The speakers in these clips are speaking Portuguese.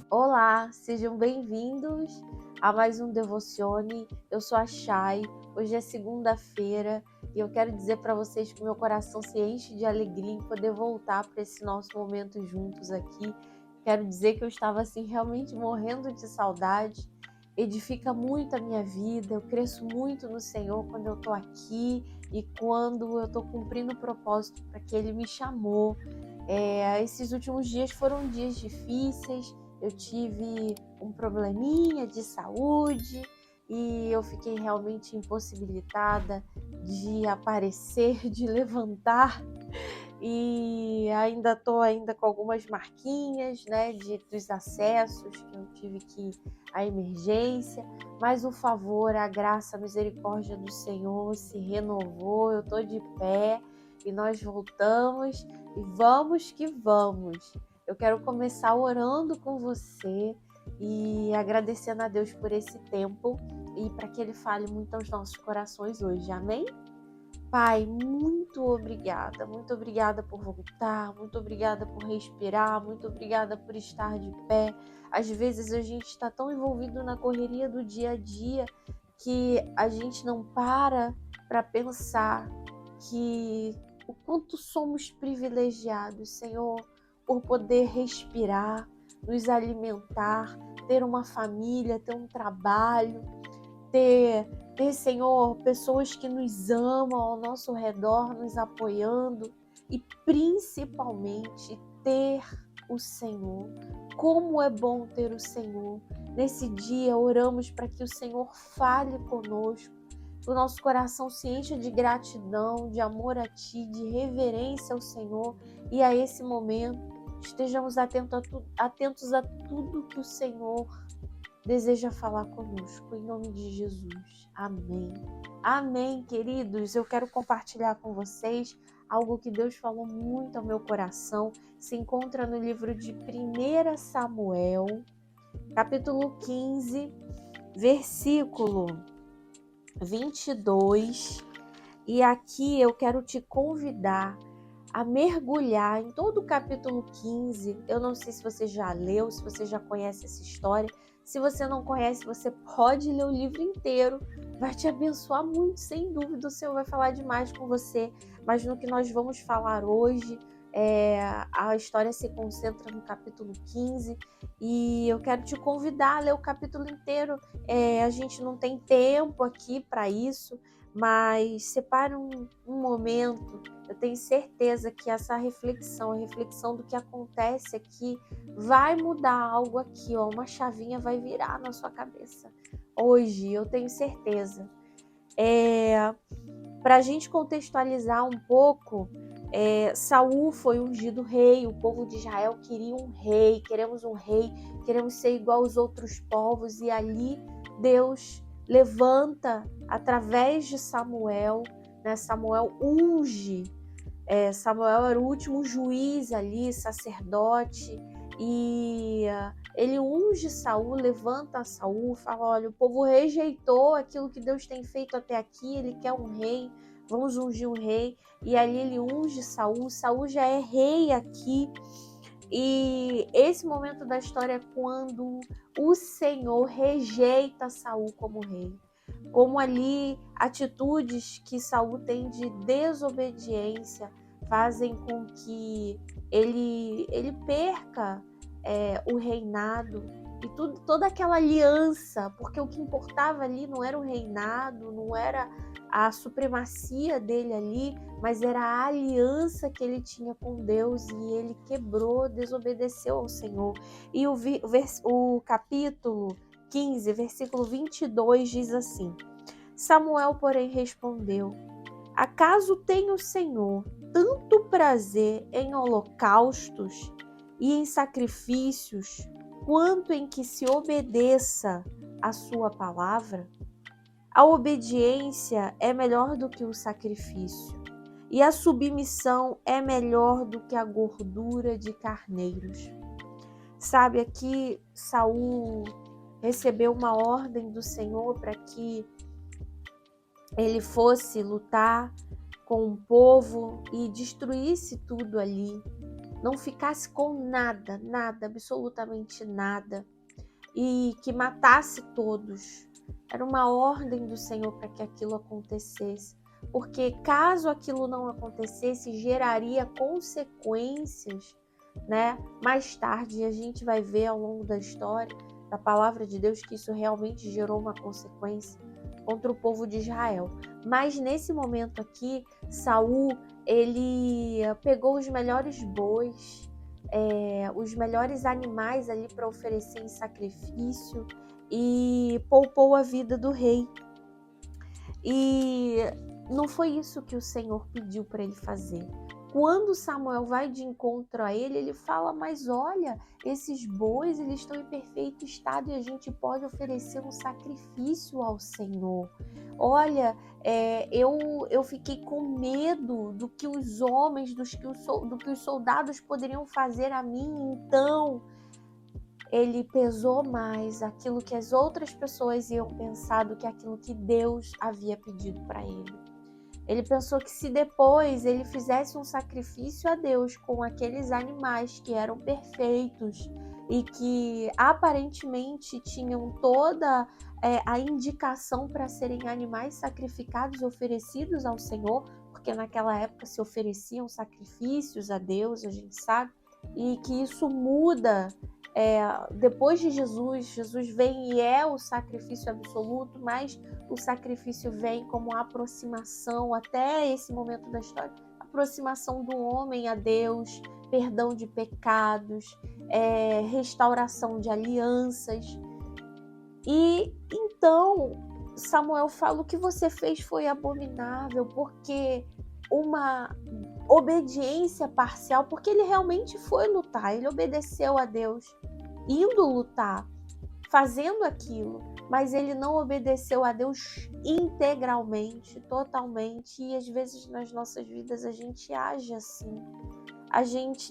Olá, sejam bem-vindos a mais um Devozione. Eu sou a Chay, hoje é segunda-feira e eu quero dizer para vocês que meu coração se enche de alegria em poder voltar para esse nosso momento juntos aqui. Quero dizer que eu estava assim realmente morrendo de saudade. Edifica muito a minha vida, eu cresço muito no Senhor quando eu estou aqui e quando eu estou cumprindo o propósito para que Ele me chamou. Esses últimos dias foram dias difíceis. Eu tive um probleminha de saúde e eu fiquei realmente impossibilitada de aparecer, de levantar, e ainda estou com algumas marquinhas, né, dos acessos que eu tive que a emergência, mas o favor, a graça, a misericórdia do Senhor se renovou, eu estou de pé e nós voltamos e vamos que vamos. Eu quero começar orando com você e agradecendo a Deus por esse tempo e para que Ele fale muito aos nossos corações hoje, amém? Pai, muito obrigada por voltar, muito obrigada por respirar, muito obrigada por estar de pé. Às vezes a gente está tão envolvido na correria do dia a dia que a gente não para pensar que o quanto somos privilegiados, Senhor, por poder respirar, nos alimentar, ter uma família, ter um trabalho, ter, Senhor, pessoas que nos amam ao nosso redor, nos apoiando e principalmente ter o Senhor. Como é bom ter o Senhor. Nesse dia oramos para que o Senhor fale conosco, que o nosso coração se encha de gratidão, de amor a Ti, de reverência ao Senhor e a esse momento estejamos atentos a tudo que o Senhor deseja falar conosco, em nome de Jesus. Amém. Amém, queridos. Eu quero compartilhar com vocês algo que Deus falou muito ao meu coração. Se encontra no livro de 1 Samuel, capítulo 15, versículo 22. E aqui eu quero te convidar a mergulhar em todo o capítulo 15. Eu não sei se você já leu, se você já conhece essa história. Se você não conhece, você pode ler o livro inteiro. Vai te abençoar muito, sem dúvida. O Senhor vai falar demais com você. Mas no que nós vamos falar hoje, a história se concentra no capítulo 15. E eu quero te convidar a ler o capítulo inteiro. A gente não tem tempo aqui para isso, mas separe um momento. Eu tenho certeza que essa reflexão, a reflexão do que acontece aqui, vai mudar algo aqui, ó, uma chavinha vai virar na sua cabeça. Hoje, eu tenho certeza. Para a gente contextualizar um pouco, Saul foi ungido rei, o povo de Israel queria um rei, queremos ser igual aos outros povos, e ali Deus levanta, através de Samuel, né? Samuel unge. Samuel era o último juiz ali, sacerdote, e ele unge Saul, levanta Saul, fala: olha, o povo rejeitou aquilo que Deus tem feito até aqui, ele quer um rei, vamos ungir um rei. E ali ele unge Saul, Saul já é rei aqui. E esse momento da história é quando o Senhor rejeita Saul como rei. Como ali atitudes que Saul tem de desobediência fazem com que ele perca o reinado e toda aquela aliança, porque o que importava ali não era o reinado, não era a supremacia dele ali, mas era a aliança que ele tinha com Deus, e ele quebrou, desobedeceu ao Senhor. E o capítulo 15, versículo 22 diz assim: Samuel, porém, respondeu: acaso tem o Senhor tanto prazer em holocaustos e em sacrifícios, quanto em que se obedeça a sua palavra? A obediência é melhor do que o sacrifício, e a submissão é melhor do que a gordura de carneiros. Sabe, aqui Saul recebeu uma ordem do Senhor para que ele fosse lutar com o povo e destruísse tudo ali, não ficasse com nada, nada, absolutamente nada, e que matasse todos. Era uma ordem do Senhor para que aquilo acontecesse, porque caso aquilo não acontecesse, geraria consequências, né? Mais tarde a gente vai ver ao longo da história da palavra de Deus que isso realmente gerou uma consequência contra o povo de Israel. Mas nesse momento aqui, Saul, ele pegou os melhores bois, os melhores animais ali para oferecer em sacrifício e poupou a vida do rei. E não foi isso que o Senhor pediu para ele fazer. Quando Samuel vai de encontro a ele, ele fala, mas olha, esses bois eles estão em perfeito estado e a gente pode oferecer um sacrifício ao Senhor. Olha, eu fiquei com medo do que os homens, do que os soldados poderiam fazer a mim, então ele pesou mais aquilo que as outras pessoas iam pensar do que aquilo que Deus havia pedido para ele. Ele pensou que se depois ele fizesse um sacrifício a Deus com aqueles animais que eram perfeitos e que aparentemente tinham toda a indicação para serem animais sacrificados e oferecidos ao Senhor, porque naquela época se ofereciam sacrifícios a Deus, a gente sabe, e que isso muda depois de Jesus vem e é o sacrifício absoluto, mas o sacrifício vem como aproximação até esse momento da história, aproximação do homem a Deus, perdão de pecados, restauração de alianças. E então Samuel fala, o que você fez foi abominável, porque uma obediência parcial, porque ele realmente foi lutar, ele obedeceu a Deus, indo lutar, fazendo aquilo, mas ele não obedeceu a Deus integralmente, totalmente, e às vezes nas nossas vidas a gente age assim.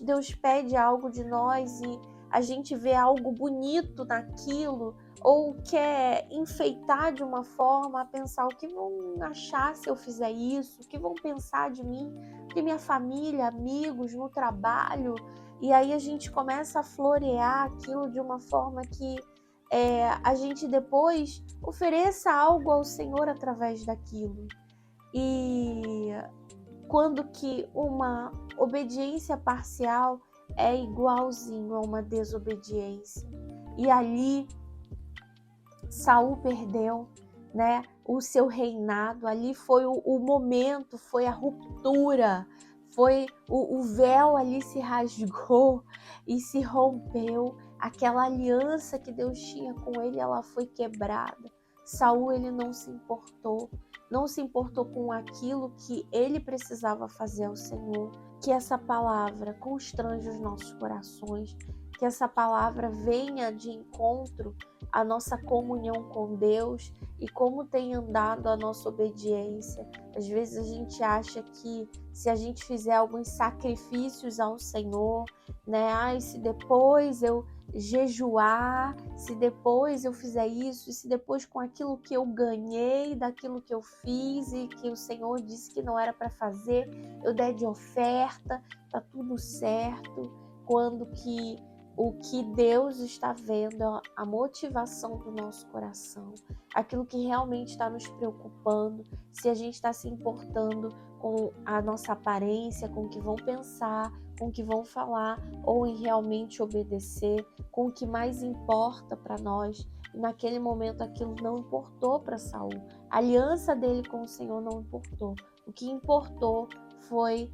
Deus pede algo de nós e a gente vê algo bonito naquilo, ou quer enfeitar de uma forma, pensar o que vão achar se eu fizer isso, o que vão pensar de mim, que minha família, amigos, no trabalho, e aí a gente começa a florear aquilo de uma forma que a gente depois ofereça algo ao Senhor através daquilo. E quando que uma obediência parcial é igualzinho a uma desobediência. E ali Saul perdeu, né, o seu reinado, ali foi o momento, foi a ruptura, foi o véu ali se rasgou e se rompeu, aquela aliança que Deus tinha com ele, ela foi quebrada. Saul, ele não se importou com aquilo que ele precisava fazer ao Senhor. Que essa palavra constrange os nossos corações, que essa palavra venha de encontro à nossa comunhão com Deus e como tem andado a nossa obediência. Às vezes a gente acha que se a gente fizer alguns sacrifícios ao Senhor, né? Se depois eu jejuar, se depois eu fizer isso, e se depois com aquilo que eu ganhei, daquilo que eu fiz e que o Senhor disse que não era para fazer, eu der de oferta, tá tudo certo. Quando que o que Deus está vendo, a motivação do nosso coração, aquilo que realmente está nos preocupando, se a gente está se importando com a nossa aparência, com o que vão pensar, com o que vão falar, ou em realmente obedecer, com o que mais importa para nós. E naquele momento aquilo não importou para Saul. A aliança dele com o Senhor não importou. O que importou foi: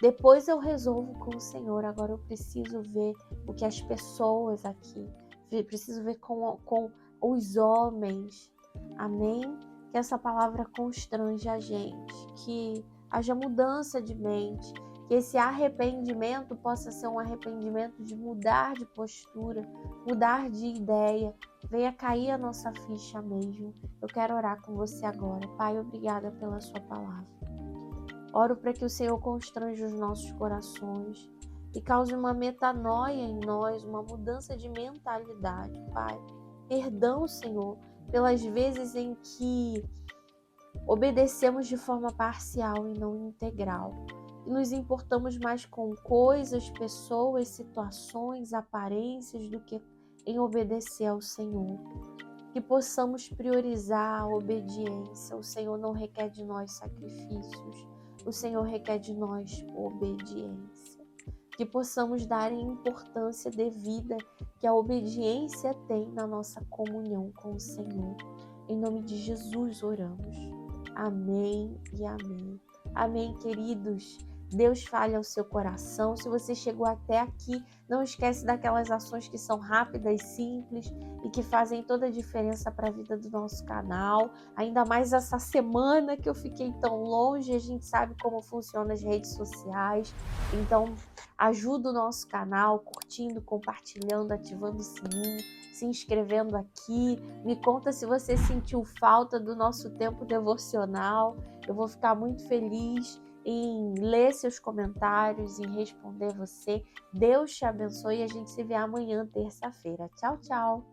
depois eu resolvo com o Senhor, agora eu preciso ver o que as pessoas aqui, preciso ver com os homens. Amém? Que essa palavra constrange a gente, que haja mudança de mente, que esse arrependimento possa ser um arrependimento de mudar de postura, mudar de ideia, venha cair a nossa ficha mesmo. Eu quero orar com você agora. Pai, obrigada pela sua palavra. Oro para que o Senhor constranja os nossos corações e cause uma metanoia em nós, uma mudança de mentalidade, Pai. Perdão, Senhor, pelas vezes em que obedecemos de forma parcial e não integral. E nos importamos mais com coisas, pessoas, situações, aparências do que em obedecer ao Senhor. Que possamos priorizar a obediência. O Senhor não requer de nós sacrifícios, o Senhor requer de nós obediência. Que possamos dar a importância devida que a obediência tem na nossa comunhão com o Senhor. Em nome de Jesus oramos. Amém e amém. Amém, queridos. Deus fale ao seu coração. Se você chegou até aqui, não esquece daquelas ações que são rápidas, simples e que fazem toda a diferença para a vida do nosso canal. Ainda mais essa semana que eu fiquei tão longe, a gente sabe como funcionam as redes sociais. Então, ajuda o nosso canal curtindo, compartilhando, ativando o sininho, se inscrevendo aqui. Me conta se você sentiu falta do nosso tempo devocional. Eu vou ficar muito feliz em ler seus comentários, em responder você. Deus te abençoe e a gente se vê amanhã, terça-feira. Tchau, tchau!